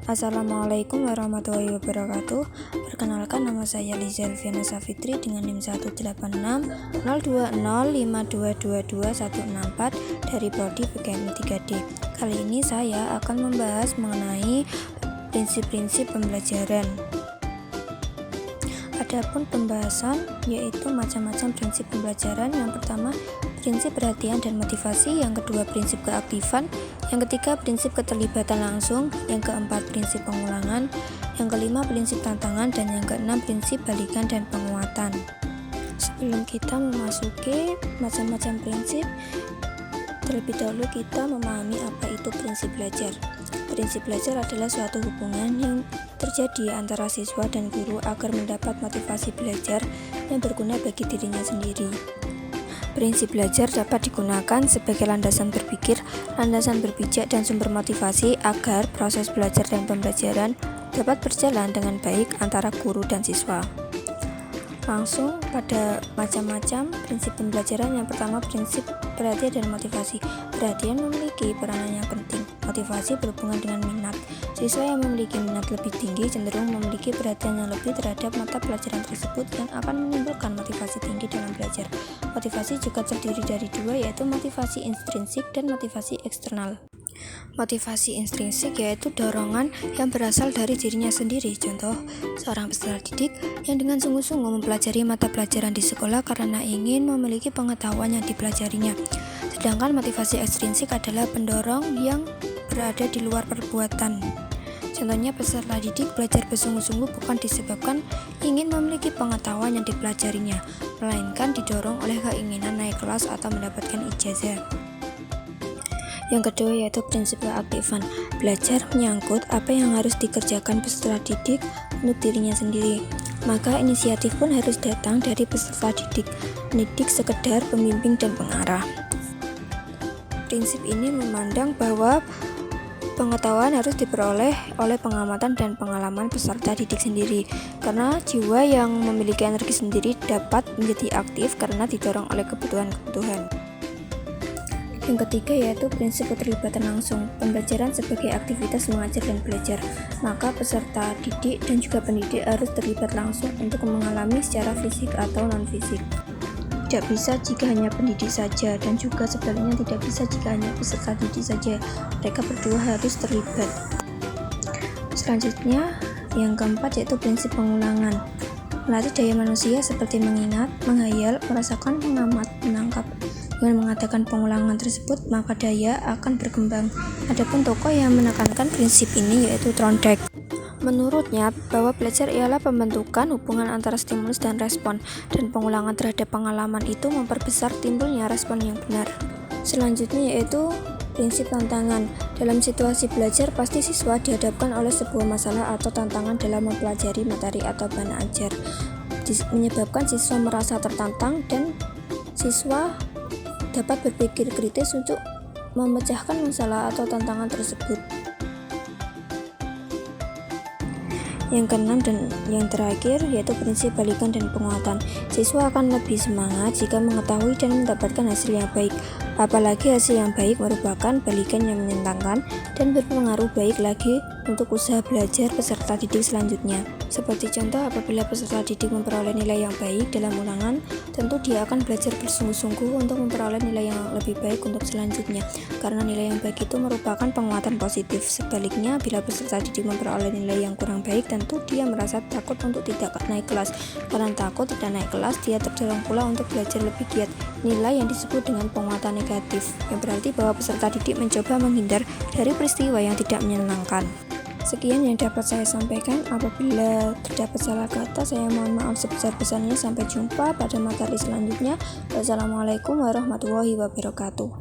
Assalamualaikum warahmatullahi wabarakatuh. Perkenalkan, nama saya Liza Elviana Safitri dengan NIM 1860205222164 dari Prodi PKMI 3D. Kali ini saya akan membahas mengenai prinsip-prinsip pembelajaran. Adapun pembahasan yaitu macam-macam prinsip pembelajaran. Yang pertama, prinsip perhatian dan motivasi. Yang kedua, prinsip keaktifan. Yang ketiga, prinsip keterlibatan langsung. Yang keempat, prinsip pengulangan. Yang kelima, prinsip tantangan. Dan yang keenam, prinsip balikan dan penguatan. Sebelum kita memasuki macam-macam prinsip, terlebih dahulu kita memahami apa itu prinsip belajar. Prinsip belajar adalah suatu hubungan yang terjadi antara siswa dan guru agar mendapat motivasi belajar yang berguna bagi dirinya sendiri. Prinsip belajar dapat digunakan sebagai landasan berpikir, landasan berpijak, dan sumber motivasi agar proses belajar dan pembelajaran dapat berjalan dengan baik antara guru dan siswa. Langsung pada macam-macam prinsip pembelajaran. Yang pertama, prinsip perhatian dan motivasi. Perhatian memiliki peranan yang penting. Motivasi berhubungan dengan minat. Siswa yang memiliki minat lebih tinggi cenderung memiliki perhatian yang lebih terhadap mata pelajaran tersebut yang akan menimbulkan motivasi tinggi dalam belajar. Motivasi juga terdiri dari dua, yaitu motivasi intrinsik dan motivasi eksternal. Motivasi intrinsik yaitu dorongan yang berasal dari dirinya sendiri. Contoh, seorang peserta didik yang dengan sungguh-sungguh mempelajari mata pelajaran di sekolah karena ingin memiliki pengetahuan yang dipelajarinya. Sedangkan motivasi ekstrinsik adalah pendorong yang berada di luar perbuatan. Contohnya, peserta didik belajar bersungguh-sungguh bukan disebabkan ingin memiliki pengetahuan yang dipelajarinya, melainkan didorong oleh keinginan naik kelas atau mendapatkan ijazah. Yang kedua yaitu prinsip keaktifan. Belajar menyangkut apa yang harus dikerjakan peserta didik untuk dirinya sendiri. Maka inisiatif pun harus datang dari peserta didik. Pendidik sekedar pembimbing dan pengarah. Prinsip ini memandang bahwa pengetahuan harus diperoleh oleh pengamatan dan pengalaman peserta didik sendiri. Karena jiwa yang memiliki energi sendiri dapat menjadi aktif karena didorong oleh kebutuhan-kebutuhan. Yang ketiga yaitu prinsip keterlibatan langsung. Pembelajaran sebagai aktivitas mengajar dan belajar. Maka peserta didik dan juga pendidik harus terlibat langsung untuk mengalami secara fisik atau non-fisik. Tidak bisa jika hanya pendidik saja, dan juga sebaliknya tidak bisa jika hanya peserta didik saja. Mereka berdua harus terlibat. Selanjutnya, yang keempat yaitu prinsip pengulangan. Melatih daya manusia seperti mengingat, menghayal, merasakan, mengamat, menangkap. Dengan mengadakan pengulangan tersebut, maka daya akan berkembang. Adapun tokoh yang menekankan prinsip ini yaitu Thorndike. Menurutnya, bahwa belajar ialah pembentukan hubungan antara stimulus dan respon, dan pengulangan terhadap pengalaman itu memperbesar timbulnya respon yang benar. Selanjutnya yaitu prinsip tantangan. Dalam situasi belajar, pasti siswa dihadapkan oleh sebuah masalah atau tantangan dalam mempelajari materi atau bahan ajar, menyebabkan siswa merasa tertantang dan siswa dapat berpikir kritis untuk memecahkan masalah atau tantangan tersebut. Yang keenam dan yang terakhir yaitu prinsip balikan dan penguatan. Siswa akan lebih semangat jika mengetahui dan mendapatkan hasil yang baik. Apalagi hasil yang baik merupakan balikan yang menyenangkan dan berpengaruh baik lagi untuk usaha belajar peserta didik selanjutnya. Seperti contoh, apabila peserta didik memperoleh nilai yang baik dalam ulangan, tentu dia akan belajar bersungguh-sungguh untuk memperoleh nilai yang lebih baik untuk selanjutnya, karena nilai yang baik itu merupakan penguatan positif. Sebaliknya, bila peserta didik memperoleh nilai yang kurang baik, tentu dia merasa takut untuk tidak naik kelas. Karena takut tidak naik kelas, dia terdorong pula untuk belajar lebih giat. Nilai yang disebut dengan penguatan negatif, yang berarti bahwa peserta didik mencoba menghindar dari peristiwa yang tidak menyenangkan. Sekian yang dapat saya sampaikan. Apabila terdapat salah kata, saya mohon maaf sebesar-besarnya. Sampai jumpa pada materi selanjutnya. Wassalamualaikum warahmatullahi wabarakatuh.